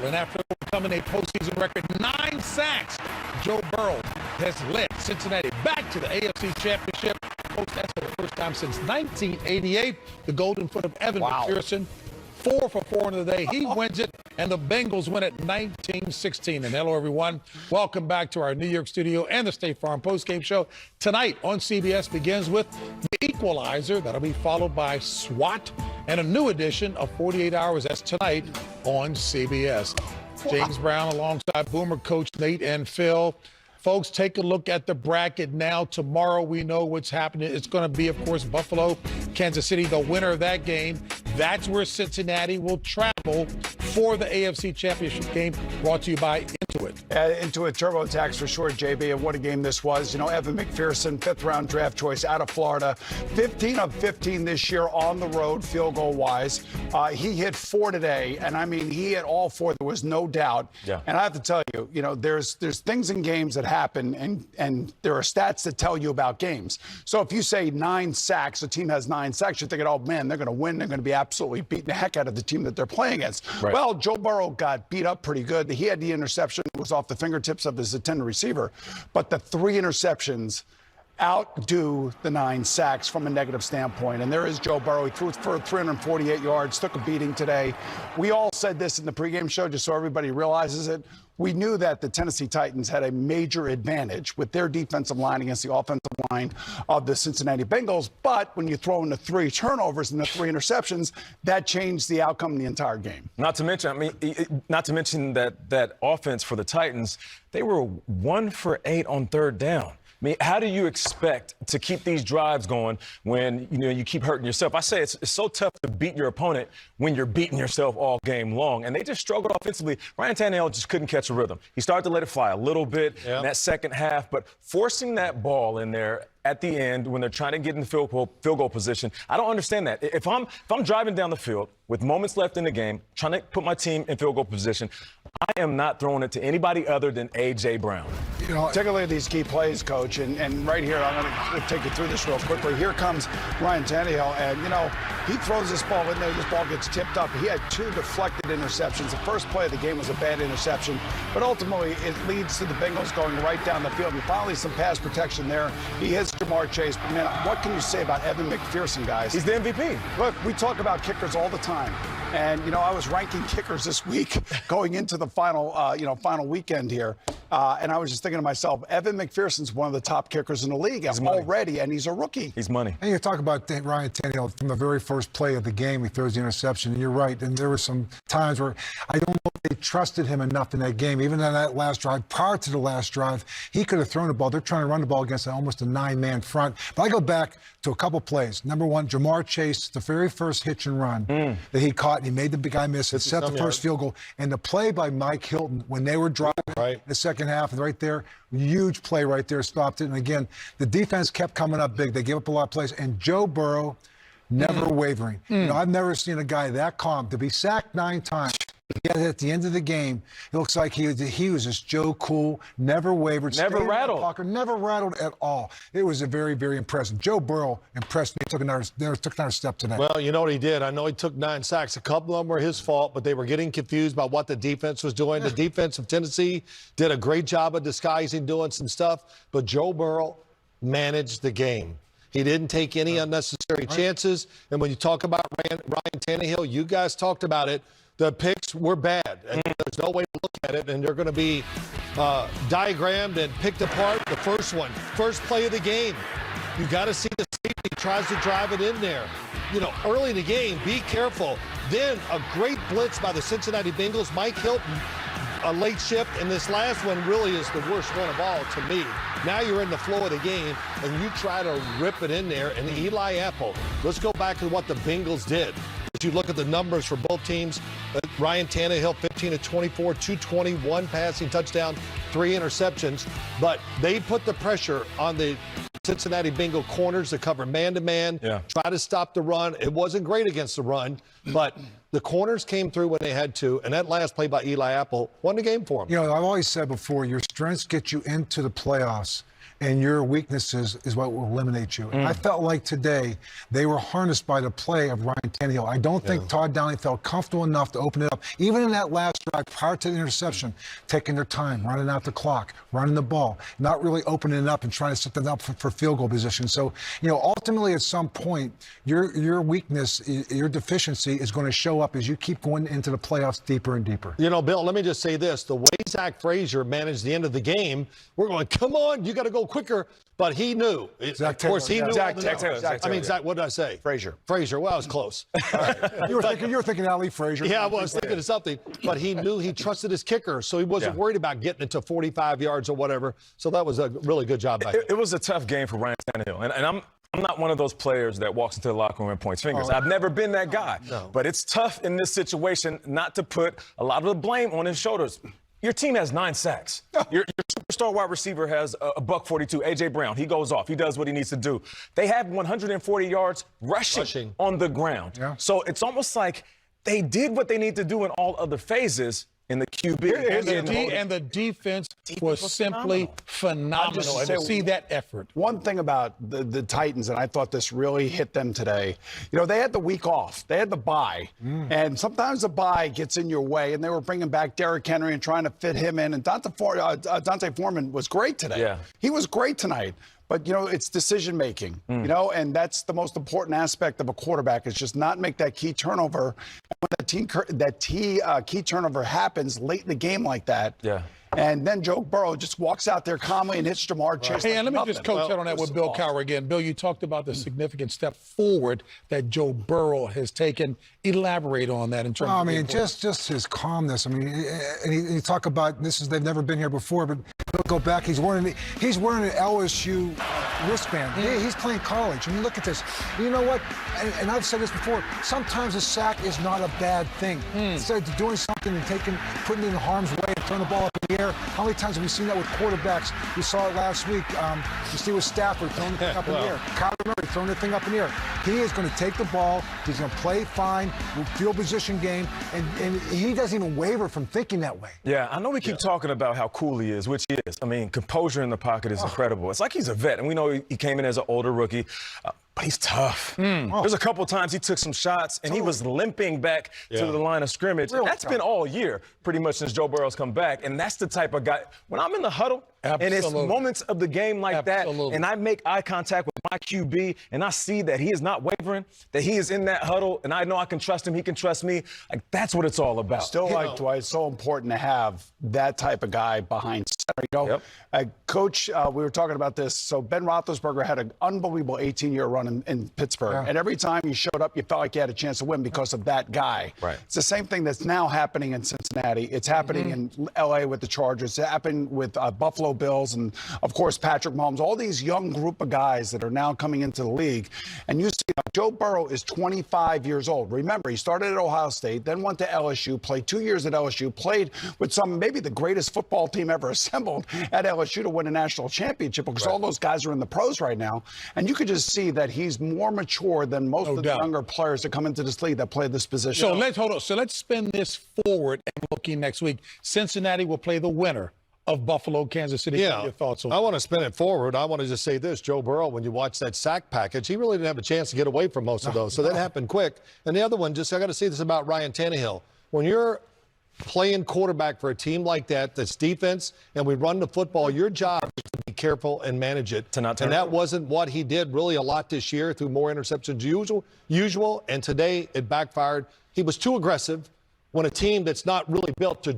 And after becoming a postseason record 9 sacks, Joe Burrow has led Cincinnati back to the AFC Championship. Folks, that's for the first time since 1988. The golden foot of Evan McPherson, 4 for 4 in the day. He wins it, and the Bengals win it 19-16. And hello, everyone. Welcome back to our New York studio and the State Farm postgame show. Tonight on CBS begins with The Equalizer. That'll be followed by SWAT and a new edition of 48 Hours. That's tonight on CBS. James Brown alongside Boomer coach Nate and Phil. Folks, take a look at the bracket now. Tomorrow we know what's happening. It's going to be, of course, Buffalo, Kansas City, the winner of that game. That's where Cincinnati will travel for the AFC Championship game, brought to you by Intuit. Intuit TurboTax for sure, JB, and what a game this was. You know, Evan McPherson, 5th-round draft choice out of Florida, 15 of 15 this year on the road, field goal-wise. He hit 4 today, and I mean, he hit all 4. There was no doubt. Yeah. And I have to tell you, you know, there's things in games that happen, and there are stats that tell you about games. So if you say 9 sacks, a team has 9 sacks, you're thinking, oh, man, they're going to win. They're going to be absolutely beating the heck out of the team that they're playing against. Right. Well, Joe Burrow got beat up pretty good. He had the interception. It was off the fingertips of his intended receiver. But the 3 interceptions outdo the 9 sacks from a negative standpoint. And there is Joe Burrow. He threw for 348 yards, took a beating today. We all said this in the pregame show, just so everybody realizes it. We knew that the Tennessee Titans had a major advantage with their defensive line against the offensive line of the Cincinnati Bengals. But when you throw in the 3 turnovers and the 3 interceptions, that changed the outcome of the entire game. Not to mention, that offense for the Titans, they were 1 for 8 on 3rd down. I mean, how do you expect to keep these drives going when, you know, you keep hurting yourself? I say it's so tough to beat your opponent when you're beating yourself all game long. And they just struggled offensively. Ryan Tannehill just couldn't catch a rhythm. He started to let it fly a little bit in that second half, but forcing that ball in there at the end when they're trying to get in the field goal position, I don't understand that. If I'm driving down the field with moments left in the game, trying to put my team in field goal position, I am not throwing it to anybody other than A.J. Brown. You know, take a look at these key plays, Coach, and right here, I'm going to take you through this real quickly. Here comes Ryan Tannehill, and, you know, he throws this ball in there. This ball gets tipped up. He had 2 deflected interceptions. The first play of the game was a bad interception, but ultimately it leads to the Bengals going right down the field. And finally, some pass protection there. He hits Jamar Chase. But, man, what can you say about Evan McPherson, guys? He's the MVP. Look, we talk about kickers all the time. And, you know, I was ranking kickers this week going into the final weekend here. And I was just thinking to myself, Evan McPherson's one of the top kickers in the league already, and he's a rookie. He's money. And you talk about Ryan Tannehill from the very first play of the game. He throws the interception, and you're right. And there were some times where I don't know if they trusted him enough in that game. Even on that last drive, prior to the last drive, he could have thrown the ball. They're trying to run the ball against almost a 9-man front. But I go back to a couple plays. Number 1, Jamar Chase, the very first hitch and run that he caught, and he made the big guy miss. It set the first field goal. And the play by Mike Hilton when they were driving in the second half, and right there, huge play right there, stopped it. And again, the defense kept coming up big. They gave up a lot of plays. And Joe Burrow, never wavering. You know, I've never seen a guy that calm. To be sacked 9 times, yet at the end of the game, it looks like he was just Joe Cool, never wavered. Never rattled. Never rattled at all. It was a very, very impressive. Joe Burrow impressed me. Took another step today. Well, you know what he did? I know he took 9 sacks. A couple of them were his fault, but they were getting confused about what the defense was doing. The defense of Tennessee did a great job of disguising, doing some stuff, but Joe Burrow managed the game. He didn't take any unnecessary chances. And when you talk about Ryan Tannehill, you guys talked about it. The picks were bad, and there's no way to look at it, and they're going to be diagrammed and picked apart. The first play of the game, you got to see the safety tries to drive it in there. You know, early in the game, be careful. Then a great blitz by the Cincinnati Bengals. Mike Hilton, a late shift, and this last one really is the worst one of all to me. Now you're in the flow of the game, and you try to rip it in there, and Eli Apple. Let's go back to what the Bengals did. As you look at the numbers for both teams, Ryan Tannehill, 15 of 24, 221 passing touchdown, 3 interceptions. But they put the pressure on the Cincinnati Bengal corners to cover man-to-man, try to stop the run. It wasn't great against the run, but The corners came through when they had to, and that last play by Eli Apple won the game for them. You know, I've always said before, your strengths get you into the playoffs, and your weaknesses is what will eliminate you. And I felt like today they were harnessed by the play of Ryan Tannehill. I don't think Todd Downing felt comfortable enough to open it up. Even in that last drive prior to the interception, taking their time, running out the clock, running the ball, not really opening it up and trying to set them up for field goal position. So, you know, ultimately at some point, your weakness, your deficiency is going to show up as you keep going into the playoffs deeper and deeper. You know, Bill, let me just say this. The way Zach Frazier managed the end of the game, we're going, come on, you got to go quicker. But he knew. Of course, he knew. Zach Taylor. What did I say? Frazier. Well, I was close. All right. You were thinking Ali Frazier. Yeah, I was thinking of something. But he knew he trusted his kicker, so he wasn't worried about getting it to 45 yards or whatever. So that was a really good job by him. It was a tough game for Ryan Tannehill. And I'm not one of those players that walks into the locker room and points fingers. I've never been that guy. No. But it's tough in this situation not to put a lot of the blame on his shoulders. Your team has 9 sacks. Your superstar wide receiver has a $142. A.J. Brown, he goes off. He does what he needs to do. They have 140 yards rushing on the ground. Yeah. So it's almost like they did what they need to do in all other phases. In the QB. And the defense was simply phenomenal. And to see that effort. One thing about the Titans, and I thought this really hit them today, you know, they had the week off. They had the bye. And sometimes the bye gets in your way, and they were bringing back Derrick Henry and trying to fit him in. And Dante Foreman was great today. Yeah. He was great tonight. But, you know, it's decision-making, you know, and that's the most important aspect of a quarterback is just not make that key turnover. And when that key turnover happens late in the game like that, and then Joe Burrow just walks out there calmly and hits Jamar Chase. Hey, and let me just coach out on that with Bill Cowher again. Bill, you talked about the significant step forward that Joe Burrow has taken. Elaborate on that in terms of. I mean, just his calmness. I mean, and you talk about they've never been here before, but he'll go back. He's wearing an LSU wristband. He's playing college. I mean, look at this. You know what? And I've said this before. Sometimes a sack is not a bad thing. Instead of doing something and putting it in harm's way and throwing the ball up in the air. How many times have we seen that with quarterbacks? We saw it last week. You see with Stafford throwing the thing up in the air. Kyler Murray throwing the thing up in the air. He is going to take the ball. He's going to play fine, field position game, and he doesn't even waver from thinking that way. Yeah, I know we keep talking about how cool he is, which he is. I mean, composure in the pocket is incredible. It's like he's a vet, and we know he came in as an older rookie. But he's tough. There's a couple times he took some shots, and he was limping back to the line of scrimmage. That's been all year, pretty much, since Joe Burrow's come back. And that's the type of guy. When I'm in the huddle, and it's moments of the game like that, and I make eye contact with my QB, and I see that he is not wavering, that he is in that huddle, and I know I can trust him, he can trust me. Like, that's what it's all about. Still, like, Dwight, it's so important to have that type of guy behind center. You know, Coach, we were talking about this. So Ben Roethlisberger had an unbelievable 18-year run in Pittsburgh. And every time he showed up, you felt like you had a chance to win because of that guy. It's the same thing that's now happening in Cincinnati. It's happening in L.A. with the Chargers. It's happening with Buffalo Bills and, of course, Patrick Mahomes. All these young group of guys that are now coming into the league. And you see Joe Burrow is 25 years old. Remember, he started at Ohio State, then went to LSU, played 2 years at LSU, played with maybe the greatest football team ever assembled at LSU to win a national championship because all those guys are in the pros right now. And you could just see that he's more mature than most of the younger players that come into this league that play this position. So let's spin this forward and looking next week. Cincinnati will play the winner of Buffalo, Kansas City. Yeah, your thoughts on I want to spin it forward. I want to just say this. Joe Burrow, when you watch that sack package, he really didn't have a chance to get away from most of those. So that happened quick. And the other one, I got to say this about Ryan Tannehill. When you're playing quarterback for a team like that's defense, and we run the football, your job is to be careful and manage it. And that wasn't what he did really a lot this year, through more interceptions usual. And today it backfired. He was too aggressive when a team that's not really built to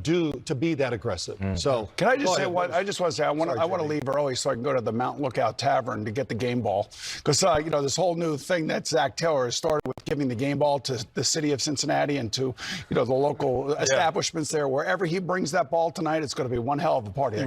be that aggressive. So can I just say what I just want to say? I want to leave early so I can go to the Mountain Lookout Tavern to get the game ball, because you know, this whole new thing that Zach Taylor has started with, giving the game ball to the city of Cincinnati and to, you know, the local establishments there. Wherever he brings that ball tonight, it's going to be one hell of a party.